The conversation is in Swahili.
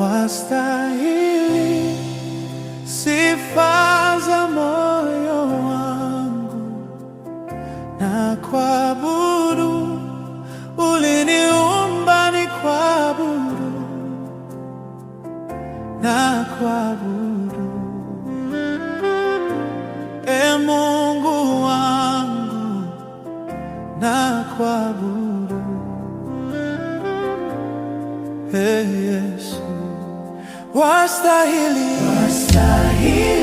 wastahili sifa za moyo wangu na kuabudu. Uliniumba ni kuabudu na kuabudu. E Mungu wangu na kuabudu. Hey Yesu, wastahili, wastahili